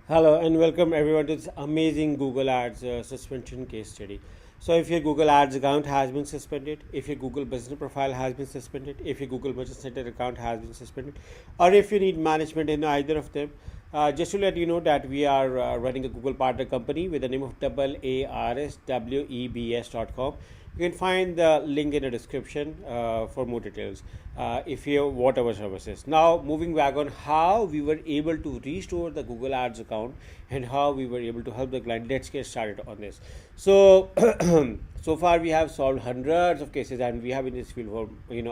Hello and welcome everyone to this amazing Google Ads suspension case study. So, if your Google Ads account has been suspended, if your Google business profile has been suspended, if your Google Merchant Center account has been suspended, or if you need management in either of them, just to let you know that we are running a Google partner company with the name of AARSWEBS.com. You can find the link in the description for more details if you want our services. Now, moving back on how we were able to restore the Google Ads account and how we were able to help the client. Let's get started on this. So, so far we have solved hundreds of cases, and we have in this field for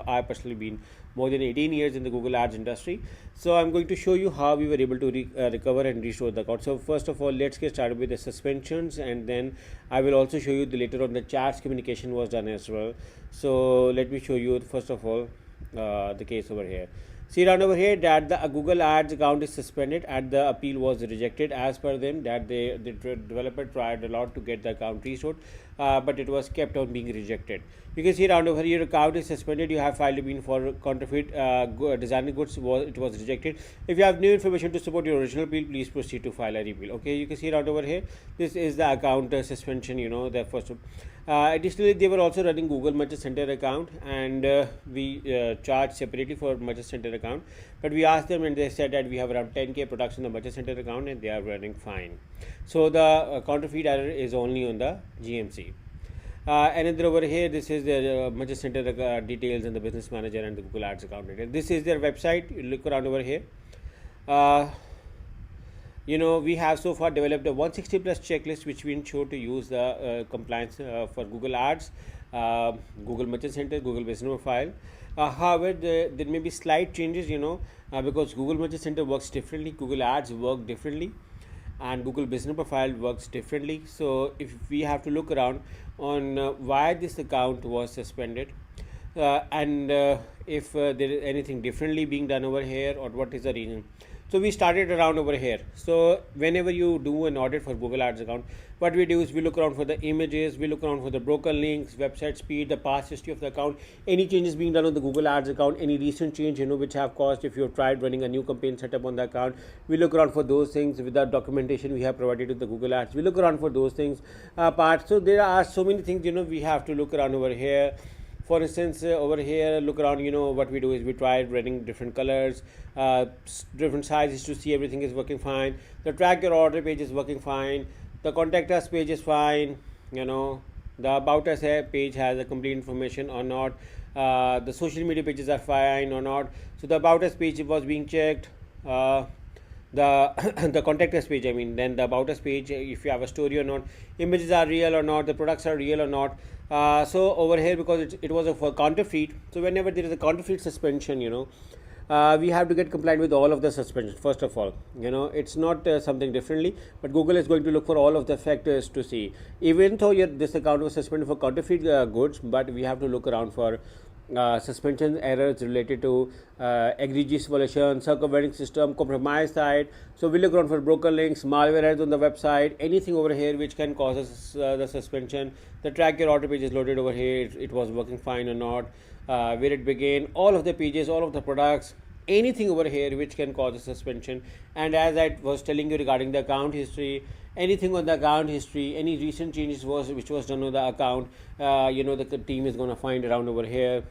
I personally been more than 18 years in the Google Ads industry. So I'm going to show you how we were able to recover and restore the account. So first of all, let's get started with the suspensions, and then I will also show you the later on the chats communication was done as well. So let me show you first of all the case over here. See down over here that the Google Ads account is suspended and the appeal was rejected as per them, that the developer tried a lot to get the account restored, but it was kept on being rejected. You can see down over here, your account is suspended. You have filed a been for counterfeit designer goods. It was rejected. If you have new information to support your original appeal, please proceed to file a repeal. Okay, you can see down over here. This is the account suspension. The first. Additionally, they were also running Google Merchant Center account, and we charge separately for Merchant Center account. But we asked them, and they said that we have around 10K products in the Merchant Center account, and they are running fine. So the counterfeit error is only on the GMC. Another over here, this is the Merchant Center details and the business manager and the Google Ads account details. This is their website. You look around over here. We have so far developed a 160 plus checklist which we ensure to use the compliance for Google Ads, Google Merchant Center, Google Business Profile. However, there may be slight changes, because Google Merchant Center works differently, Google Ads work differently, and Google Business Profile works differently. So if we have to look around on why this account was suspended, and if there is anything differently being done over here, or what is the reason. So we started around over here. So whenever you do an audit for Google Ads account, what we do is we look around for the images, we look around for the broken links, website speed, the past history of the account, any changes being done on the Google Ads account, any recent change which have caused if you have tried running a new campaign setup on the account. We look around for those things with the documentation we have provided to the Google Ads. We look around for those things parts. So there are so many things we have to look around over here. For instance, over here, look around, what we do is we try running different colors, different sizes to see everything is working fine. The track your order page is working fine. The contact us page is fine. The about us page has a complete information or not. The social media pages are fine or not. So the about us page was being checked. The the contact us page, then the about us page, if you have a story or not, images are real or not, the products are real or not. So over here, because it was for counterfeit, so whenever there is a counterfeit suspension, we have to get compliant with all of the suspensions. First of all, it's not something differently, but Google is going to look for all of the factors to see. Even though this account was suspended for counterfeit goods, but we have to look around for suspension errors related to egregious violation, circumventing system, compromised site. So we look around for broken links, malware errors on the website, anything over here which can cause us the suspension. The track your order page is loaded over here, it was working fine or not, where it began, all of the pages, all of the products, anything over here which can cause a suspension. And as I was telling you regarding the account history, anything on the account history, any recent changes which was done on the account, the team is going to find around over here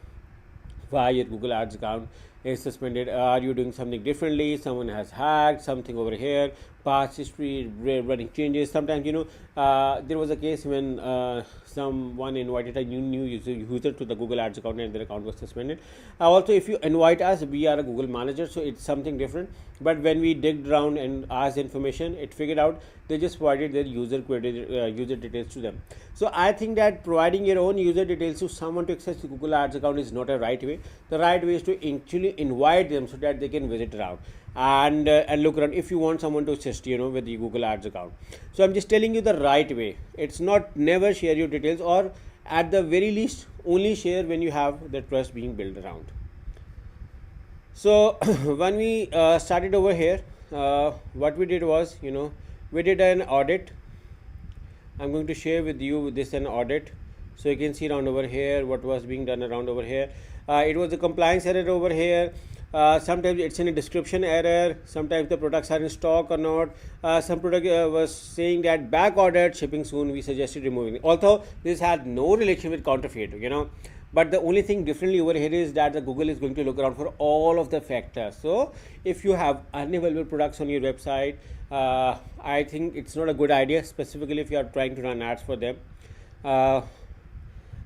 why your Google Ads account is suspended. Are you doing something differently? Someone has hacked something over here, past history, running changes. Sometimes there was a case when someone invited a new user to the Google Ads account and their account was suspended. Also, if you invite us, we are a Google manager, so it's something different. But when we digged around and asked information, it figured out they just provided their user details to them. So I think that providing your own user details to someone to access the Google Ads account is not a right way. The right way is to actually invite them so that they can visit around and look around if you want someone to assist with the Google Ads account. So I'm just telling you the right way. It's not never share your details, or at the very least only share when you have the trust being built around. So when we started over here, what we did was we did an audit. I'm going to share with you this an audit, so you can see around over here what was being done around over here. It was a compliance error over here. Sometimes it's in a description error, sometimes the products are in stock or not. Some product was saying that back ordered, shipping soon, we suggested removing it. Although this had no relation with counterfeit, but the only thing differently over here is that the Google is going to look around for all of the factors. So if you have unavailable products on your website, I think it's not a good idea, specifically if you are trying to run ads for them.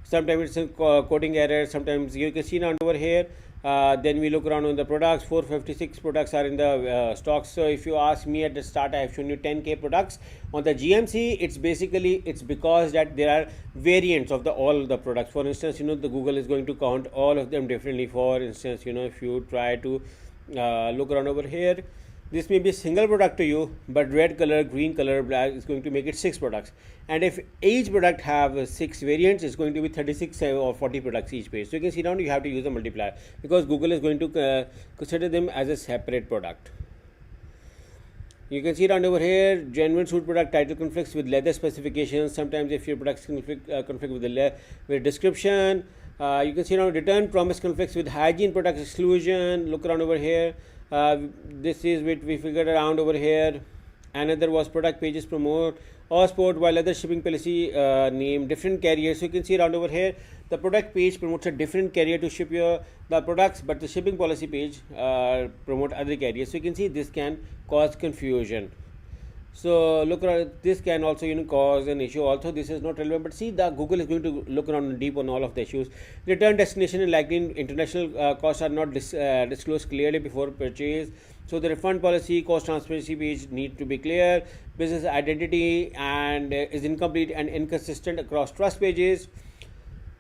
Sometimes it's a coding error, sometimes you can see now over here. Then we look around on the products. 456 products are in the stocks. So if you ask me at the start, I have shown you 10k products on the GMC. It's because that there are variants of all the products. For instance, the Google is going to count all of them differently. For instance, if you try to look around over here, this may be a single product to you, but red color, green color, black is going to make it 6 products. And if each product have 6 variants, it's going to be 36 or 40 products each page. So you can see down, you have to use a multiplier because Google is going to consider them as a separate product. You can see down over here, genuine suit product title conflicts with leather specifications. Sometimes if your products conflict with the description, you can see down return promise conflicts with hygiene product exclusion. Look around over here. This is what we figured around over here. Another was product pages promote or sport, while other shipping policy name different carriers. So you can see around over here, the product page promotes a different carrier to ship the products, but the shipping policy page promote other carriers. So you can see this can cause confusion. So look around, this can also cause an issue. Also, this is not relevant, but see, the Google is going to look around deep on all of the issues. Return destination and likely international costs are not disclosed clearly before purchase. So the refund policy, cost transparency page need to be clear. Business identity and is incomplete and inconsistent across trust pages.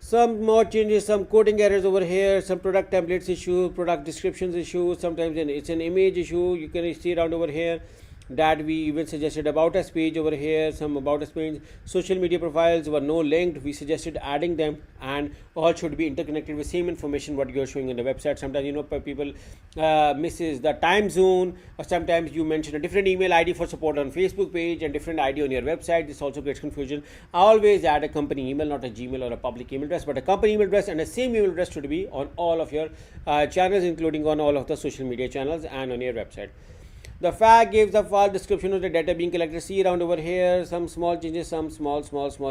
Some more changes, some coding errors over here, some product templates issue, product descriptions issue. Sometimes it's an image issue. You can see around over here that we even suggested about us page over here, some about us page. Social media profiles were no linked. We suggested adding them, and all should be interconnected with same information what you're showing on the website. Sometimes people misses the time zone, or sometimes you mention a different email ID for support on Facebook page and different ID on your website. This also creates confusion. Always add a company email, not a Gmail or a public email address, but a company email address, and the same email address should be on all of your channels, including on all of the social media channels and on your website. The FAQ gives a false description of the data being collected. See around over here, some small changes, some small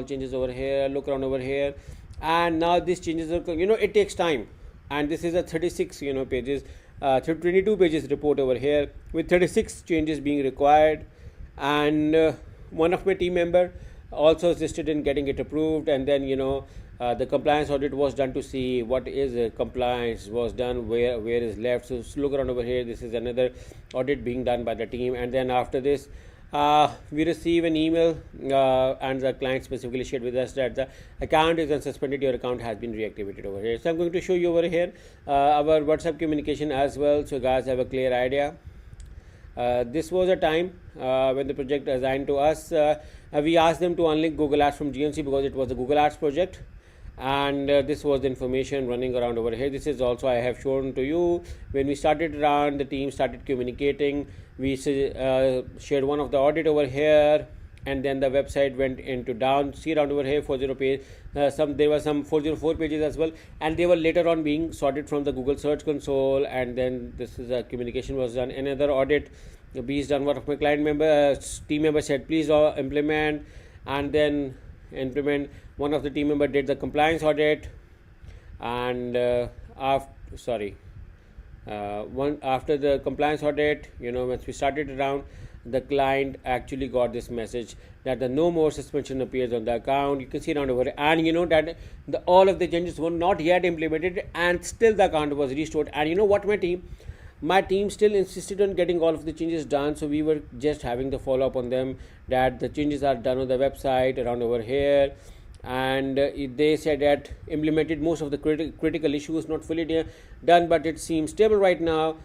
changes over here. Look around over here, and now these changes are, it takes time. And this is a 36, pages, 22 pages report over here with 36 changes being required. And one of my team member also assisted in getting it approved, and then the compliance audit was done to see what is compliance was done, where is left. So look around over here, this is another audit being done by the team. And then after this, we receive an email and the client specifically shared with us that the account is unsuspended, your account has been reactivated over here. So I'm going to show you over here our WhatsApp communication as well, so guys have a clear idea. This was a time when the project assigned to us. We asked them to unlink Google Ads from GMC because it was a Google Ads project. And this was the information running around over here. This is also I have shown to you. When we started around, the team started communicating. We shared one of the audit over here, and then the website went into down. See around over here, 40 page. There were some 404 pages as well, and they were later on being sorted from the Google Search Console. And then this is a communication was done. Another audit based on one of my client team members said, please implement, and then implement. One of the team member did the compliance audit, and after the compliance audit, once we started around, the client actually got this message that the no more suspension appears on the account. You can see around over here, and that all of the changes were not yet implemented, and still the account was restored. And what my team still insisted on getting all of the changes done, so we were just having the follow up on them that the changes are done on the website around over here. And they said that implemented most of the critical issues, not fully done, but it seems stable right now,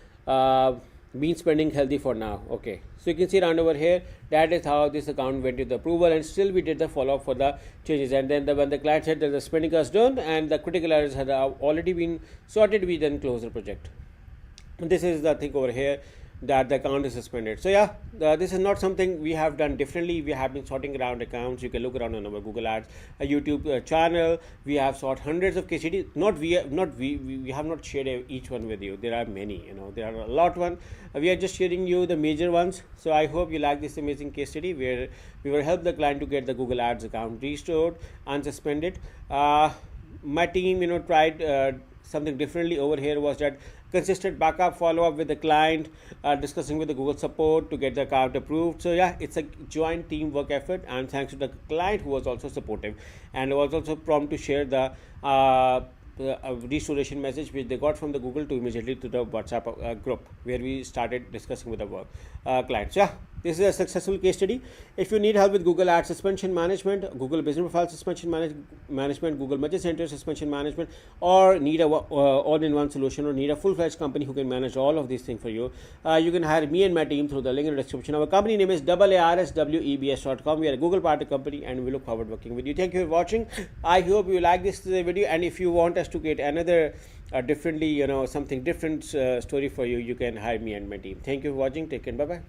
been spending healthy for now. Okay, so you can see around over here, that is how this account went to the approval, and still we did the follow up for the changes. And then when the client said that the spending was done and the critical errors had already been sorted, we then closed the project. This is the thing over here. that the account is suspended. So yeah, this is not something we have done differently. We have been sorting around accounts. You can look around on our Google Ads, a YouTube channel. We have sought hundreds of case studies. We have not shared each one with you. There are many, there are a lot one. We are just sharing you the major ones. So I hope you like this amazing case study where we will help the client to get the Google Ads account restored and suspended. My team, tried something differently over here. Was that consistent backup follow up with the client, discussing with the Google support to get the account approved. So yeah, it's a joint teamwork effort, and thanks to the client who was also supportive and was also prompt to share the restoration message which they got from the Google to immediately to the WhatsApp group where we started discussing with the clients. Yeah, this is a successful case study. If you need help with Google Ads suspension management, Google Business Profile suspension management, Google Merchant Center suspension management, or need a all-in-one solution, or need a full-fledged company who can manage all of these things for you, you can hire me and my team through the link in the description. Our company name is aarswebs.com. We are a Google partner company, and we look forward to working with you. Thank you for watching. I hope you like this video, and if you want us to get another differently, something different story for you, you can hire me and my team. Thank you for watching. Take care. Bye bye.